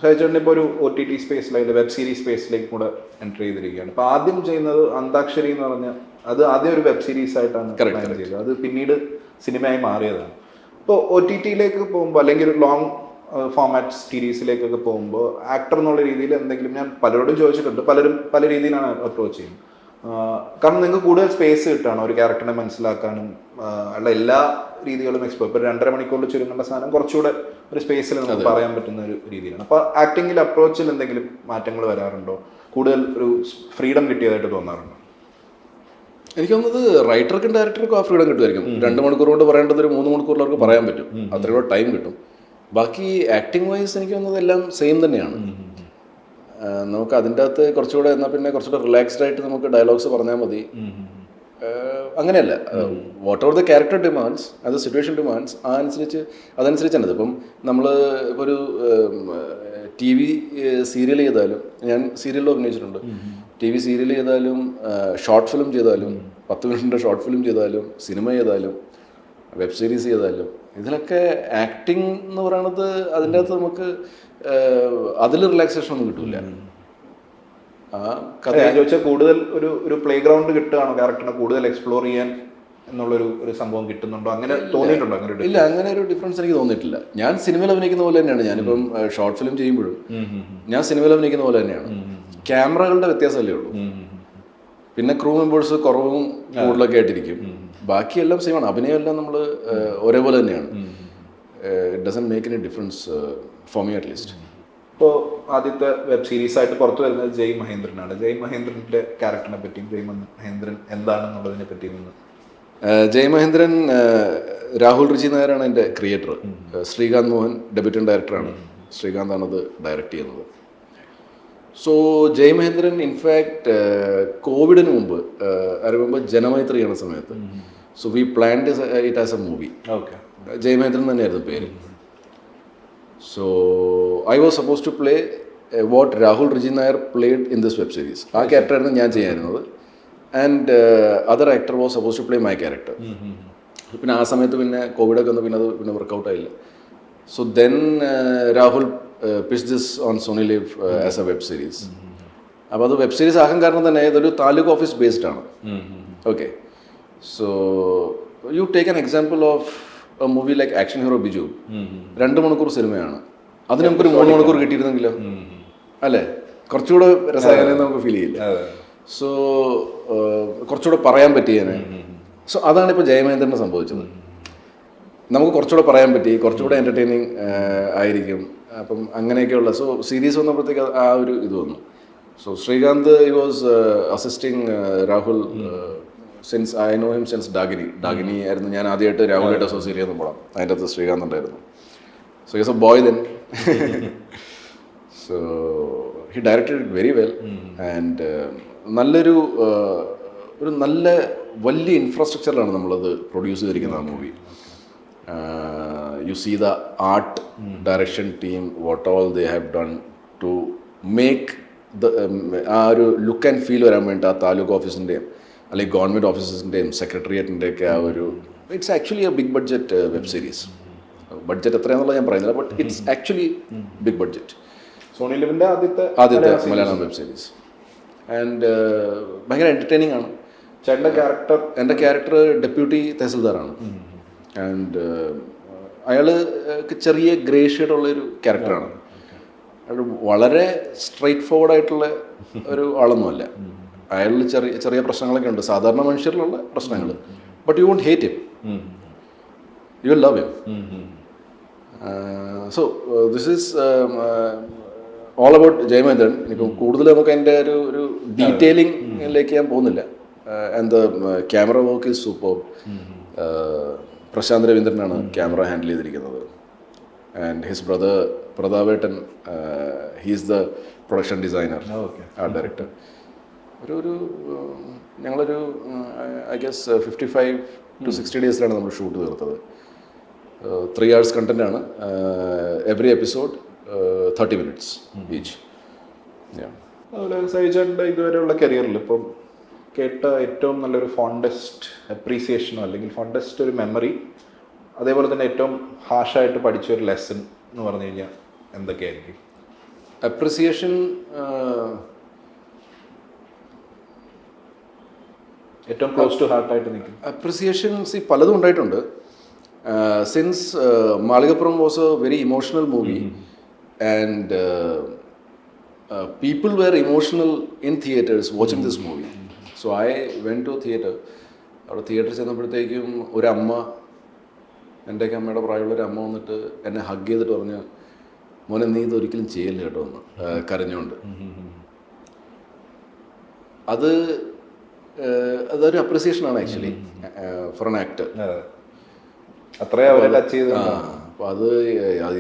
സഹിച്ചേട്ടൻ ഇപ്പോൾ ഒരു OTT സ്പേസിലേക്ക്, വെബ് സീരീസ് സ്പേസിലേക്ക് കൂടെ എൻ്റർ ചെയ്തിരിക്കുകയാണ്. അപ്പോൾ ആദ്യം ചെയ്യുന്നത് അന്താക്ഷരി എന്ന് പറഞ്ഞാൽ അത് ആദ്യം ഒരു വെബ് സീരീസ് ആയിട്ടാണ് പ്ലാൻ ചെയ്തത്. അത് പിന്നീട് സിനിമയായി മാറിയതാണ്. ഇപ്പോൾ OTTയിലേക്ക് പോകുമ്പോൾ അല്ലെങ്കിൽ ഒരു ലോങ് ഫോമാറ്റ് സീരീസിലേക്കൊക്കെ പോകുമ്പോൾ ആക്ടർ എന്നുള്ള രീതിയിൽ എന്തെങ്കിലും, ഞാൻ പലരോടും ചോദിച്ചിട്ടുണ്ട്, പലരും പല രീതിയിലാണ് അപ്രോച്ച് ചെയ്യുന്നത്. കാരണം നിങ്ങൾക്ക് കൂടുതൽ സ്പേസ് കിട്ടുകയാണ് ഒരു ക്യാരക്ടറിനെ മനസ്സിലാക്കാനും ഉള്ള എല്ലാ രീതികളും എക്സ്പ്ലോർ. ഇപ്പോൾ 2.5 മണിക്കൂറിൽ ചുരുങ്ങേണ്ട സാധനം കുറച്ചുകൂടെ ഒരു സ്പേസിൽ നമുക്ക് പറയാൻ പറ്റുന്ന ഒരു രീതിയിലാണ്. അപ്പോൾ ആക്ടിങ്ങിൽ അപ്രോച്ചിൽ എന്തെങ്കിലും മാറ്റങ്ങൾ വരാറുണ്ടോ? കൂടുതൽ ഒരു ഫ്രീഡം കിട്ടിയതായിട്ട് തോന്നാറുണ്ടോ? എനിക്ക് തോന്നുന്നത് റൈറ്റർക്കും ഡയറക്ടർക്കും ആ ഫ്രീഡം കിട്ടുമായിരിക്കും. 2 മണിക്കൂർ കൊണ്ട് പറയേണ്ടത് ഒരു 3 മണിക്കൂറിൽ അവർക്ക് പറയാൻ പറ്റും, അത്രയും ടൈം കിട്ടും. ബാക്കി ആക്ടിങ് വൈസ് എനിക്ക് തോന്നുന്നത് എല്ലാം സെയിം തന്നെയാണ്. നമുക്ക് അതിൻ്റെ അകത്ത് കുറച്ചുകൂടെ എന്നാൽ പിന്നെ കുറച്ചുകൂടെ റിലാക്സ്ഡ് ആയിട്ട് നമുക്ക് ഡയലോഗ്സ് പറഞ്ഞാൽ മതി. അങ്ങനെയല്ല, what ever the character demands, അത് സിറ്റുവേഷൻ ഡിമാൻഡ്സ്, അതനുസരിച്ചാണ്. ഇപ്പം നമ്മൾ ഇപ്പോൾ ഒരു TV സീരിയൽ ചെയ്താലും, ഞാൻ സീരിയലിൽ അഭിനയിച്ചിട്ടുണ്ട്, TV സീരിയൽ ചെയ്താലും, ഷോർട്ട് ഫിലിം ചെയ്താലും, 10 മിനിറ്റിൻ്റെ ഷോർട്ട് ഫിലിം ചെയ്താലും, സിനിമ ചെയ്താലും, വെബ് സീരീസ് ചെയ്താലും, ഇതിലൊക്കെ ആക്ടിങ് എന്ന് പറയണത് അതിൻ്റെ അകത്ത് നമുക്ക് അതിൽ റിലാക്സേഷൻ ഒന്നും കിട്ടില്ല. ആ കഥ ചോദിച്ചാൽ കൂടുതൽ ഒരു പ്ലേ ഗ്രൗണ്ട് കിട്ടുകയാണോ ക്യാരക്ടറിനെ കൂടുതൽ എക്സ്പ്ലോർ ചെയ്യാൻ എന്നുള്ളൊരു സംഭവം കിട്ടുന്നുണ്ടോ? അങ്ങനെ തോന്നിയിട്ടുണ്ടോ? അങ്ങനെ ഇല്ല, അങ്ങനെ ഒരു ഡിഫറൻസ് എനിക്ക് തോന്നിയിട്ടില്ല. ഞാൻ സിനിമയിൽ അഭിനയിക്കുന്ന പോലെ തന്നെയാണ്. ഞാനിപ്പം ഷോർട്ട് ഫിലിം ചെയ്യുമ്പോഴും ഞാൻ സിനിമയിൽ അഭിനയിക്കുന്ന പോലെ തന്നെയാണ്. ക്യാമറകളുടെ വ്യത്യാസമല്ലേ ഉള്ളൂ. പിന്നെ ക്രൂ മെമ്പേഴ്സ് കുറവും കൂടുതലൊക്കെ ആയിട്ടിരിക്കും. ബാക്കിയെല്ലാം സെയിമാണ്. അഭിനയം എല്ലാം നമ്മൾ ഒരേപോലെ തന്നെയാണ്. It doesn't make any difference for me at least. ഇപ്പോൾ ആദ്യത്തെ വെബ് സീരീസ് ആയിട്ട് പുറത്തു വരുന്നത് ജയ് മഹേന്ദ്രനാണ്. ജയ് മഹേന്ദ്രൻ്റെ ക്യാരക്ടറിനെ പറ്റിയും ജയ് മഹേന്ദ്രൻ എന്താണെന്നുള്ളതിനെ പറ്റിയും ഒന്ന്. ജയ് മഹേന്ദ്രൻ, രാഹുൽ റിജി നായരാണ് എൻ്റെ ക്രിയേറ്റർ. ശ്രീകാന്ത് മോഹൻ ഡെബ്യൂട്ടൻ ഡയറക്ടറാണ്. ശ്രീകാന്താണ് അത് ഡയറക്റ്റ് ചെയ്യുന്നത്. സോ ജയ് മഹേന്ദ്രൻ ഇൻഫാക്ട് കോവിഡിന് മുമ്പ് അറിയുമ്പോൾ ജനമൈത്രി ചെയ്യുന്ന സമയത്ത്, so we planned it as a movie. Okay, Jai Mahendran തന്നെയായിരുന്നു പേര്. So I was suppose to play what Rahul Riji Nair played in this web series. ആ ക്യാരക്ടറായിരുന്നു ഞാൻ ചെയ്യാനിരുന്നത്. And other actor was suppose to play my character. പിന്നെ ആ സമയത്ത് പിന്നെ കോവിഡൊക്കെ വന്നു, പിന്നെ അത് പിന്നെ വർക്കൗട്ട് ആയില്ല. So then Rahul pitch this on Sony LIV as a web series. അപ്പോൾ അത് വെബ് സീരീസ് ആകാൻ കാരണം തന്നെ ഇതൊരു താലൂക്ക് ഓഫീസ് ബേസ്ഡ് ആണ്. Okay, so you take an example of a movie like action hero Biju. 2 മണിക്കൂർ സിനിമയാണ്, അതിന് നമുക്കൊരു 3 മണിക്കൂർ കിട്ടിയിരുന്നെങ്കിലോ, അല്ലേ? കുറച്ചുകൂടെ രസകരമായി നമുക്ക് ഫീൽ ചെയ്യില്ല. സോ കുറച്ചുകൂടെ പറയാൻ പറ്റിയേനെ. സോ അതാണ് ഇപ്പോൾ ജയമഹേന്ദ്രന് സംഭവിച്ചത്. നമുക്ക് കുറച്ചുകൂടെ പറയാൻ പറ്റി, കുറച്ചുകൂടെ എൻ്റർടൈനിങ് ആയിരിക്കും. അപ്പം അങ്ങനെയൊക്കെയുള്ള സീരീസ് വന്നപ്പോഴത്തേക്ക് ആ ഒരു ഇത് വന്നു. So Srikanth he was assisting Rahul since I know him since ഡാഗിനി ആയിരുന്നു ഞാൻ ആദ്യമായിട്ട് രാഹുലായിട്ട് അസോസിയേറ്റ് ചെയ്യുന്ന പടം. അതിൻ്റെ അകത്ത് ശ്രീകാന്ത് ഉണ്ടായിരുന്നു. So he's a boy then. So he directed it very well. And നല്ലൊരു നല്ല വലിയ ഇൻഫ്രാസ്ട്രക്ചറിലാണ് നമ്മളത് പ്രൊഡ്യൂസ് ചെയ്തിരിക്കുന്നത് ആ movie. You see the art direction team, what all they have done to make the ആ ഒരു ലുക്ക് ആൻഡ് ഫീൽ വരാൻ വേണ്ടി ആ താലൂക്ക് ഓഫീസിൻ്റെയും അല്ലെങ്കിൽ ഗവൺമെൻറ് ഓഫീസസിൻ്റെയും സെക്രട്ടേറിയറ്റിൻ്റെയൊക്കെ ആ ഒരു, it's actually a big budget web series. Budget എത്രയാണെന്നുള്ളത് ഞാൻ പറയുന്നില്ല, but it's actually big budget. Sony ലിവിൻ്റെ ആദ്യത്തെ മലയാളം വെബ് സീരീസ്. ആൻഡ് ഭയങ്കര എൻ്റർടൈനിങ് ആണ്. എൻ്റെ ക്യാരക്ടർ ഡെപ്യൂട്ടി തഹസിൽദാറാണ്. ആൻഡ് അയാൾ ചെറിയ ഗ്രേ ഷെയ്ഡുള്ളൊരു ക്യാരക്ടറാണ്. അയാൾ വളരെ സ്ട്രെയിറ്റ് ഫോർവേഡ് ആയിട്ടുള്ള ഒരു ആളൊന്നുമല്ല. അയാളിൽ ചെറിയ പ്രശ്നങ്ങളൊക്കെ ഉണ്ട്, സാധാരണ മനുഷ്യരിലുള്ള പ്രശ്നങ്ങൾ. But you won't hate him, you will love him. So this is all about Jayamendran. ഇനിയിപ്പം കൂടുതൽ നമുക്ക് അതിൻ്റെ ഒരു ഡീറ്റെയിലിംഗിലേക്ക് ഞാൻ പോകുന്നില്ല. And the camera work is super. Prasanth രവീന്ദ്രനാണ് ക്യാമറ ഹാൻഡിൽ ചെയ്തിരിക്കുന്നത്. ആൻഡ് ഹിസ് ബ്രദർ പ്രതാപേട്ടൻ, he's the production designer, art director. ഒരു ഞങ്ങളൊരു ഐ ഗെസ് 55 to 60 ഡേയ്സിലാണ് നമ്മൾ ഷൂട്ട് തീർത്തത്. 3 hours കണ്ടൻ്റാണ്. Every episode 30 minutes each. അതുപോലെ സൈജാൻ്റെ ഇതുവരെയുള്ള കരിയറിൽ ഇപ്പം കേട്ട ഏറ്റവും നല്ലൊരു ഫോണ്ടസ്റ്റ് അപ്രീസിയേഷനോ അല്ലെങ്കിൽ ഫോണ്ടസ്റ്റ് ഒരു മെമ്മറി, അതേപോലെ തന്നെ ഏറ്റവും ഹാഷായിട്ട് പഠിച്ചൊരു ലെസൺ എന്ന് പറഞ്ഞു കഴിഞ്ഞാൽ എന്തൊക്കെയായിരിക്കും? അപ്രിസിയേഷൻ ഏറ്റവും ക്ലോസ് ടു ഹാർട്ടായിട്ട് നിൽക്കും. അപ്രിസിയേഷൻസ് പലതും ഉണ്ടായിട്ടുണ്ട്. Since Malikappuram was A very emotional movie and people were emotional in theaters watching this movie. So I went to theater. അവിടെ തിയേറ്ററിൽ ചെന്നപ്പോഴത്തേക്കും ഒരമ്മ, എൻ്റെയൊക്കെ അമ്മയുടെ പ്രായമുള്ളൊരു അമ്മ വന്നിട്ട് എന്നെ ഹഗ് ചെയ്തിട്ട് പറഞ്ഞു, മോനെ നീ ഇതൊരിക്കലും ചെയ്യല്ല കേട്ടോ എന്ന്, കരഞ്ഞുകൊണ്ട്. അതൊരു അപ്രിസിയേഷനാണ് ആക്ച്വലി ഫോർ ആൻ ആക്ടർ. അത്രയും അവരെ ടച്ച് ചെയ്ത്. അപ്പോൾ അത്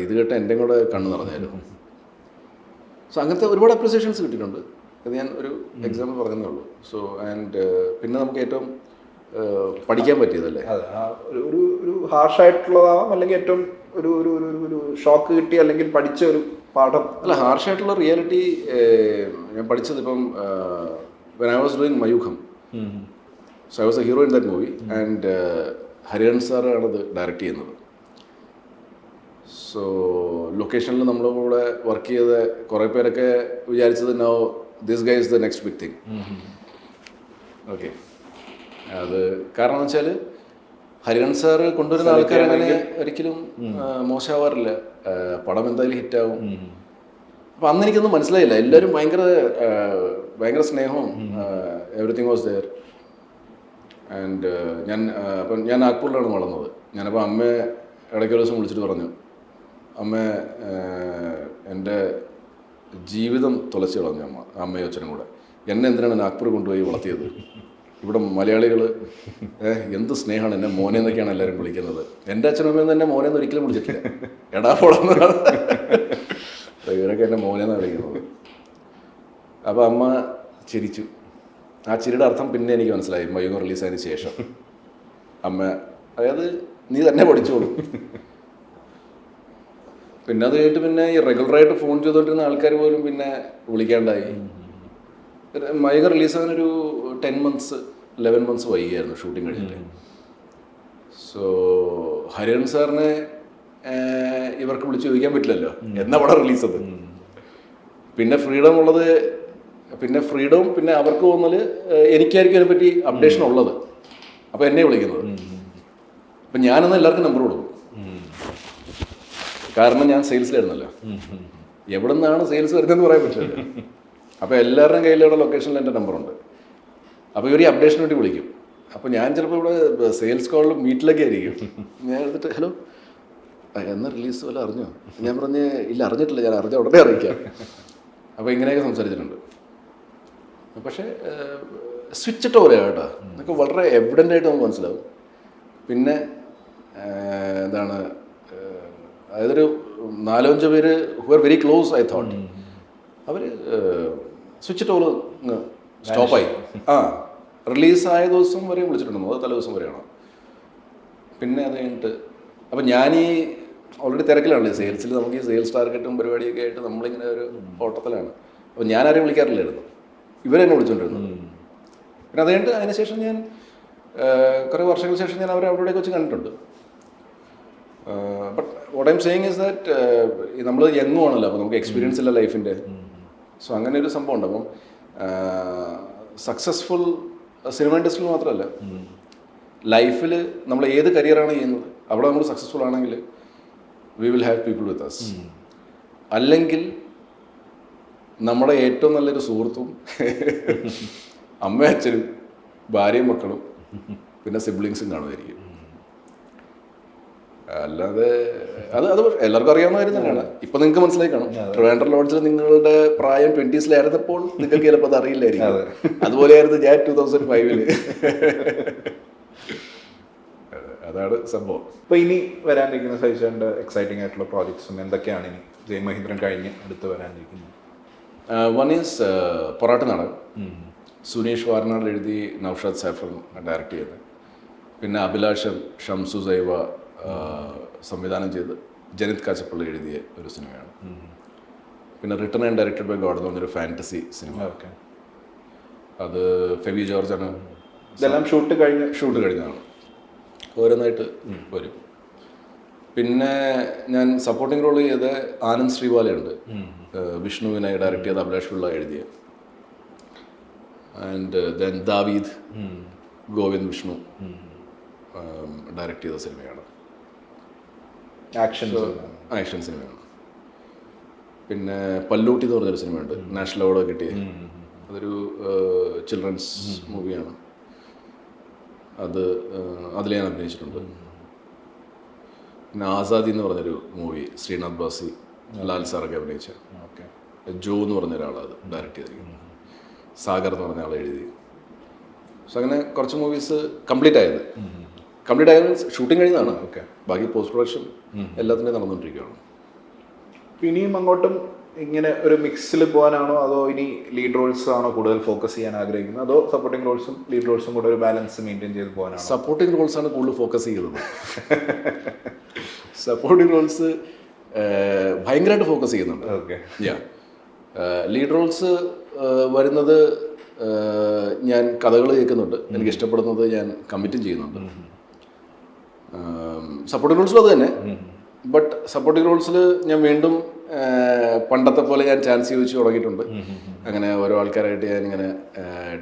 ഇത് കേട്ട് എൻ്റെയും കൂടെ കണ്ണ് നിറഞ്ഞായിരുന്നു. സോ അങ്ങനത്തെ ഒരുപാട് അപ്രിസിയേഷൻസ് കിട്ടിയിട്ടുണ്ട്. അത് ഞാൻ ഒരു എക്സാമ്പിൾ പറഞ്ഞതേ ഉള്ളൂ. സോ ആൻഡ് പിന്നെ നമുക്ക് ഏറ്റവും പഠിക്കാൻ പറ്റിയതല്ലേ, ഒരു ഹാർഷായിട്ടുള്ളതാവാം, അല്ലെങ്കിൽ ഏറ്റവും ഒരു ഒരു ഒരു ഷോക്ക് കിട്ടി അല്ലെങ്കിൽ പഠിച്ച ഒരു പാഠം. അല്ല, ഹാർഷായിട്ടുള്ള റിയാലിറ്റി ഞാൻ പഠിച്ചത് ഇപ്പം when I was doing Mayookham, so I was a hero in that movie and Hariharan സാറാണ് അത് ഡയറക്റ്റ് ചെയ്യുന്നത്. സോ ലൊക്കേഷനിൽ നമ്മുടെ കൂടെ വർക്ക് ചെയ്ത കുറേ പേരൊക്കെ വിചാരിച്ചത് now this guy is the next big thing. Okay, അത് കാരണം എന്ന് വെച്ചാൽ ഹരിഹരൻ സാർ കൊണ്ടുവരുന്ന ആൾക്കാർ അങ്ങനെ ഒരിക്കലും മോശമാവാറില്ല. പടം എന്തായാലും ഹിറ്റാവും. അപ്പം അന്ന് എനിക്കൊന്നും മനസ്സിലായില്ല. എല്ലാവരും ഭയങ്കര സ്നേഹവും, എവറിത്തിങ് വാസ് ദെയർ. ആൻഡ് ഞാൻ നാഗ്പൂരിലാണ് വളർന്നത്. ഞാനപ്പോൾ അമ്മയെ ഇടയ്ക്ക് ഒരു ദിവസം വിളിച്ചിട്ട് പറഞ്ഞു, അമ്മ എൻ്റെ ജീവിതം തുളച്ച് കളഞ്ഞു അമ്മയും അച്ഛനും കൂടെ. എന്നെ എന്തിനാണ് നാഗ്പൂർ കൊണ്ടുപോയി വളർത്തിയത്? ഇവിടെ മലയാളികൾ എന്ത് സ്നേഹമാണ്, എന്നെ മോനെ എന്നൊക്കെയാണ് എല്ലാവരും വിളിക്കുന്നത്. എൻ്റെ അച്ഛനും അമ്മയും തന്നെ മോനെന്ന് ഒരിക്കലും വിളിച്ചിട്ടില്ല. എടാ പോടാന്നാണ് ഇവരൊക്കെ എന്നെ മോനെന്നാണ് വിളിക്കുന്നത്. അപ്പോൾ അമ്മ ചിരിച്ചു. ആ ചിരിയുടെ അർത്ഥം പിന്നെ എനിക്ക് മനസ്സിലായി മയൂഖം റിലീസായതിന് ശേഷം. അമ്മ അതായത് നീ തന്നെ പഠിച്ചോളൂ. പിന്നെ അത് കഴിഞ്ഞിട്ട് പിന്നെ ഈ റെഗുലറായിട്ട് ഫോൺ ചെയ്തുകൊണ്ടിരുന്ന ആൾക്കാർ പോലും പിന്നെ വിളിക്കാണ്ടായി. മയൂഖം റിലീസാകാനൊരു 10 months 11 months വൈകിയായിരുന്നു ഷൂട്ടിങ് കഴിഞ്ഞിട്ട്. സോ ഹരിഹരൻ സാറിനെ ഇവർക്ക് വിളിച്ച് ചോദിക്കാൻ പറ്റില്ലല്ലോ എന്നാ പടം റിലീസത്. പിന്നെ ഫ്രീഡം ഉള്ളത്, പിന്നെ അവർക്ക് തോന്നല് എനിക്കായിരിക്കും അതിനെപ്പറ്റി അപ്ഡേഷൻ ഉള്ളത്. അപ്പോൾ എന്നെ വിളിക്കുന്നത്. അപ്പം ഞാനെന്ന് എല്ലാവർക്കും നമ്പർ കൊടുക്കും. കാരണം ഞാൻ സെയിൽസിലായിരുന്നല്ലോ. എവിടെ നിന്നാണ് സെയിൽസ് വരുന്നതെന്ന് പറയാൻ പറ്റില്ല. അപ്പോൾ എല്ലാവരുടെയും കയ്യിലുള്ള ലൊക്കേഷനിൽ എൻ്റെ നമ്പറുണ്ട്. അപ്പോൾ ഇവർ ഈ അപ്ഡേഷന് വേണ്ടി വിളിക്കും. അപ്പോൾ ഞാൻ ചിലപ്പോൾ ഇവിടെ സെയിൽസ് കോളിൽ മീറ്റിലൊക്കെ ആയിരിക്കും. ഞാൻ എടുത്തിട്ട് ഹലോ എന്നാ റിലീസ് വല്ല അറിഞ്ഞോ? ഞാൻ പറഞ്ഞ് ഇല്ല അറിഞ്ഞിട്ടില്ല, ഞാൻ അറിഞ്ഞ ഉടനെ അറിയിക്കാം. അപ്പോൾ ഇങ്ങനെയൊക്കെ സംസാരിച്ചിട്ടുണ്ട്. പക്ഷേ സ്വിച്ചിട്ട് പോലെയാണ് കേട്ടോ. എന്നൊക്കെ വളരെ എവിഡൻ്റ് ആയിട്ട് നമുക്ക് മനസ്സിലാവും. പിന്നെ എന്താണ്, അതായതൊരു 4-5 പേര് who are very close I thought, അവർ സ്വിച്ചിട്ട് പോലെ സ്റ്റോപ്പായി. റിലീസായ ദിവസം വരെ വിളിച്ചിട്ടുണ്ടെന്നോ അത് തലേ ദിവസം വരെയാണോ? പിന്നെ അത് കഴിഞ്ഞിട്ട് അപ്പം ഞാനീ ഓൾറെഡി തിരക്കിലാണല്ലോ സെയിൽസിൽ. നമുക്ക് ഈ സെയിൽസ് ടാർഗറ്റും പരിപാടിയൊക്കെ ആയിട്ട് നമ്മളിങ്ങനെ ഒരു ഓട്ടത്തിലാണ്. അപ്പോൾ ഞാനാരെയും വിളിക്കാറില്ലായിരുന്നു, ഇവരെന്നെ വിളിച്ചുകൊണ്ടിരുന്നു. പിന്നെ അത് കഴിഞ്ഞിട്ട് അതിനുശേഷം ഞാൻ കുറേ വർഷങ്ങൾക്ക് ശേഷം ഞാൻ അവരെ അവിടെയൊക്കെ വെച്ച് കണ്ടിട്ടുണ്ട്. But what I M saying is that നമ്മൾ യങ്ങും ആണല്ലോ, അപ്പോൾ നമുക്ക് എക്സ്പീരിയൻസ് ഇല്ല ലൈഫിൻ്റെ. സോ അങ്ങനെ ഒരു സംഭവം ഉണ്ട്. അപ്പം സക്സസ്ഫുൾ സിനിമ ഇൻഡസ്ട്രിയിൽ മാത്രമല്ല, ലൈഫിൽ നമ്മൾ ഏത് കരിയറാണ് ചെയ്യുന്നത് അവിടെ നമ്മൾ സക്സസ്ഫുൾ ആണെങ്കിൽ we will have people with us. അല്ലെങ്കിൽ നമ്മുടെ ഏറ്റവും നല്ലൊരു സുഹൃത്തും അമ്മയും അച്ഛനും ഭാര്യയും മക്കളും പിന്നെ സിബ്ലിങ്സും കാണുമായിരിക്കും. അല്ലാതെ അത് എല്ലാവർക്കും അറിയാവുന്ന കാര്യം തന്നെയാണ്. ഇപ്പൊ നിങ്ങൾക്ക് മനസ്സിലായി കാണും, ട്രിവാൻഡ്രം ലോഡ്ജിൽ നിങ്ങളുടെ പ്രായം 20s നിങ്ങൾക്ക് ചിലപ്പോൾ അത് അറിയില്ലായിരിക്കും. അതുപോലെയായിരുന്നു ഞാൻ 2005. അതാണ് സംഭവം. അപ്പൊ ഇനി വരാനിരിക്കുന്ന സൈജാന്റെ എക്സൈറ്റിംഗ് ആയിട്ടുള്ള പ്രോജക്ട്സും എന്തൊക്കെയാണ് ഇനി ജയ് മഹീന്ദ്രൻ കഴിഞ്ഞ് അടുത്ത് വരാനിരിക്കുന്നത്? വൺ ഈസ് പൊറാട്ട് നാടകം, സുനീഷ് വാർനാട് എഴുതി നൗഷാദ് സാഫർ ഡയറക്റ്റ് ചെയ്ത്, പിന്നെ അഭിലാഷൻ ഷംസു സൈവ സംവിധാനം ചെയ്ത് ജനിത് കാച്ചപ്പള്ളി എഴുതിയ ഒരു സിനിമയാണ്. പിന്നെ written and directed by God എന്ന് പറഞ്ഞൊരു ഫാൻറ്റസി സിനിമ. ഓക്കെ, അത് ഫെബി ജോർജാണ്. ഇതെല്ലാം ഷൂട്ട് കഴിഞ്ഞതാണ്, ഓരോന്നായിട്ട് വരും. പിന്നെ ഞാൻ സപ്പോർട്ടിംഗ് റോൾ ചെയ്ത ആനന്ദ് ശ്രീവാലയുണ്ട്, വിഷ്ണുവിനെ ഡയറക്റ്റ് ചെയ്ത് അഭിലാഷ് പിള്ള എഴുതിയ. ആൻഡ് ദെൻ ദാവീദ് ഗോവിന്ദ് വിഷ്ണു ഡയറക്റ്റ് ചെയ്ത സിനിമയാണ്. ആക്ഷൻ സിനിമയാണ്. പിന്നെ പല്ലൂട്ടി എന്ന് പറഞ്ഞൊരു സിനിമയുണ്ട്, നാഷണൽ അവാർഡ് കിട്ടിയ. അതൊരു ചിൽഡ്രൻസ് മൂവിയാണ്. അതിൽ ഞാൻ അഭിനയിച്ചിട്ടുണ്ട്. പിന്നെ ആസാദി എന്ന് പറഞ്ഞൊരു മൂവി ശ്രീനാഥ് ബാസി ലാൽ സാറൊക്കെ അഭിനയിച്ച. ജോ എന്ന് പറഞ്ഞ ഒരാളാണ് അത് ഡയറക്റ്റ് ചെയ്തിരിക്കുന്നത്. സാഗർ എന്ന് പറഞ്ഞ ആൾ എഴുതി. സോ അങ്ങനെ കുറച്ച് മൂവീസ് കംപ്ലീറ്റ് ആയത് മീൻസ് ഷൂട്ടിംഗ് കഴിഞ്ഞതാണ്. ഓക്കെ, ബാക്കി പോസ്റ്റ് പ്രൊഡക്ഷൻ എല്ലാത്തിൻ്റെയും നടന്നുകൊണ്ടിരിക്കുകയാണ്. ഇനിയും അങ്ങോട്ടും ഇങ്ങനെ ഒരു മിക്സിൽ പോകാനാണോ, അതോ ഇനി ലീഡ് റോൾസ് ആണോ കൂടുതൽ ഫോക്കസ് ചെയ്യാൻ ആഗ്രഹിക്കുന്നത്, അതോ സപ്പോർട്ടിംഗ് റോൾസും ലീഡ് റോൾസും കൂടെ ഒരു ബാലൻസ് മെയിൻറ്റെയിൻ ചെയ്ത് പോകാനാണോ? സപ്പോർട്ടിംഗ് റോൾസാണ് കൂടുതൽ ഫോക്കസ് ചെയ്യുന്നത്. സപ്പോർട്ടിംഗ് റോൾസ് ഭയങ്കരമായിട്ട് ഫോക്കസ് ചെയ്യുന്നുണ്ട്. ഓക്കെ, ലീഡ് റോൾസ് വരുന്നത് ഞാൻ കഥകൾ കേൾക്കുന്നുണ്ട്, എനിക്ക് ഇഷ്ടപ്പെടുന്നത് ഞാൻ കമ്മിറ്റും ചെയ്യുന്നുണ്ട്. സപ്പോർട്ടിംഗ് റോൾസിലും അത് തന്നെ. ബട്ട് സപ്പോർട്ടിംഗ് റോൾസിൽ ഞാൻ വീണ്ടും പണ്ടത്തെ പോലെ ഞാൻ ചാൻസ് ചോദിച്ചു തുടങ്ങിയിട്ടുണ്ട്. അങ്ങനെ ഓരോ ആൾക്കാരായിട്ട് ഞാനിങ്ങനെ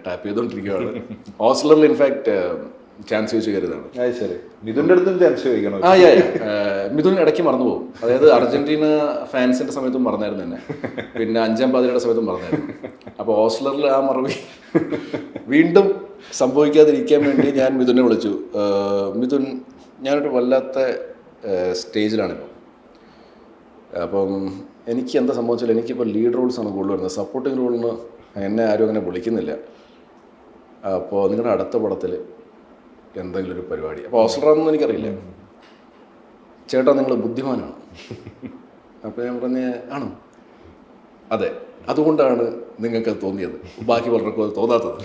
ടാപ്പ് ചെയ്തുകൊണ്ടിരിക്കുകയാണ്. ഓസ്ലറിൽ ഇൻഫാക്ട് ചാൻസ് ചോദിച്ചു കരുതാണ്. ശരി, മിഥുൻ്റെ അടുത്തും ചാൻസ് ചോദിക്കണം. മിഥുൻ ഇടയ്ക്ക് മറന്നു പോകും. അതായത് അർജന്റീന ഫാൻസിന്റെ സമയത്തും മറന്നായിരുന്നു തന്നെ, പിന്നെ 5-ാം പാതിരയുടെ സമയത്തും മറന്നായിരുന്നു. അപ്പോൾ ഓസ്ലറിൽ ആ മറവി വീണ്ടും സംഭവിക്കാതിരിക്കാൻ വേണ്ടി ഞാൻ മിഥുനെ വിളിച്ചു. മിഥുൻ, ഞാനൊരു വല്ലാത്ത സ്റ്റേജിലാണിപ്പോൾ. അപ്പം എനിക്ക് എന്താ സംഭവിച്ചാൽ എനിക്കിപ്പോൾ ലീഡ് റോൾസാണ് കൂടുതൽ വരുന്നത്, സപ്പോർട്ടിംഗ് റോളിന് എന്നെ ആരും അങ്ങനെ വിളിക്കുന്നില്ല. അപ്പോൾ നിങ്ങളുടെ അടുത്ത പടത്തിൽ എന്തെങ്കിലും ഒരു പരിപാടി. അപ്പോൾ ഓസ്ലറാണെന്ന് എനിക്കറിയില്ല. ചേട്ടാ നിങ്ങൾ ബുദ്ധിമാനാണ്. അപ്പോൾ ഞാൻ പറഞ്ഞ ആണോ? അതെ, അതുകൊണ്ടാണ് നിങ്ങൾക്ക് അത് തോന്നിയത്, ബാക്കി പലർക്കും അത് തോന്നാത്തത്.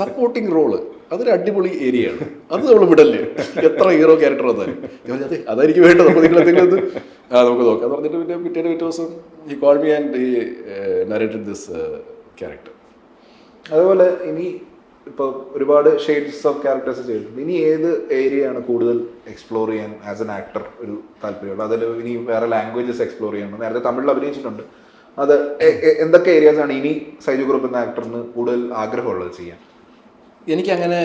സപ്പോർട്ടിംഗ് റോള് അതൊരു അടിപൊളി ഏരിയയാണ്, അത് നമ്മൾ വിടല്ലേ, എത്ര ഹീറോ ക്യാരക്ടർ വന്നാലും. അതെ, അതായിരിക്കും വേണ്ടത്. അപ്പോൾ നിങ്ങൾ എന്തെങ്കിലും നമുക്ക് നോക്കാം എന്ന് പറഞ്ഞിട്ട് പിന്നെ പിറ്റേ ദിവസം he call me and he narrated this character. അതുപോലെ ഇനി ഇപ്പോൾ ഒരുപാട് ഷെയ്ഡ്സ് ഓഫ് ക്യാരക്ടേഴ്സ് ചെയ്തിട്ടുണ്ട്. ഇനി ഏത് ഏരിയയാണ് കൂടുതൽ എക്സ്പ്ലോർ ചെയ്യാൻ ആസ് എൻ ആക്ടർ ഒരു താല്പര്യമുള്ളത്? അതിൽ ഇനി വേറെ ലാംഗ്വേജസ് എക്സ്പ്ലോർ ചെയ്യണം. നേരത്തെ തമിഴിൽ അഭിനയിച്ചിട്ടുണ്ട്. അത് എന്തൊക്കെ ഏരിയാസാണ് ഇനി സൈജു ഗ്രൂപ്പ് എന്ന ആക്ടറിന് കൂടുതൽ ആഗ്രഹമുള്ളത് ചെയ്യാൻ? എനിക്കങ്ങനെ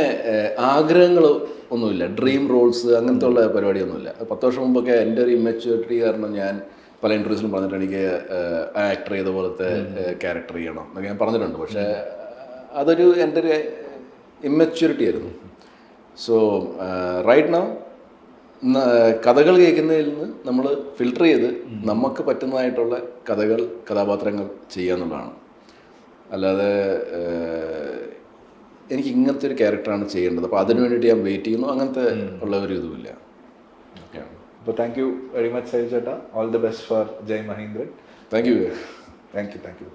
ആഗ്രഹങ്ങൾ ഒന്നുമില്ല, ഡ്രീം റോൾസ് അങ്ങനത്തെ ഉള്ള പരിപാടിയൊന്നുമില്ല. 10 വർഷം മുമ്പൊക്കെ എൻ്റെ ഒരു ഇമ്മച്യൂരിറ്റി കാരണം ഞാൻ പല ഇൻ്റർവ്യൂസിലും പറഞ്ഞിട്ട് എനിക്ക് ആക്ടർ ചെയ്ത പോലത്തെ ക്യാരക്ടർ ചെയ്യണം എന്നൊക്കെ ഞാൻ പറഞ്ഞിട്ടുണ്ട്. പക്ഷേ അതൊരു എൻ്റെ ഒരു ഇമ്മച്യൂരിറ്റി ആയിരുന്നു. സോ റൈറ്റ് നൗ കഥകൾ കേൾക്കുന്നതിൽ നിന്ന് നമ്മൾ ഫിൽട്ടർ ചെയ്ത് നമുക്ക് പറ്റുന്നതായിട്ടുള്ള കഥാപാത്രങ്ങൾ ചെയ്യുക എന്നുള്ളതാണ്. അല്ലാതെ എനിക്ക് ഇങ്ങനത്തെ ഒരു ക്യാരക്ടറാണ് ചെയ്യേണ്ടത്, അപ്പോൾ അതിനു വേണ്ടിയിട്ട് ഞാൻ വെയിറ്റ് ചെയ്യുന്നു, അങ്ങനത്തെ ഉള്ള ഒരു ഇതുമില്ല. ഓക്കെ, അപ്പോൾ thank you very much Saiju ചേട്ടാ. All the best for Jai Mahendran. Thank you. Thank U.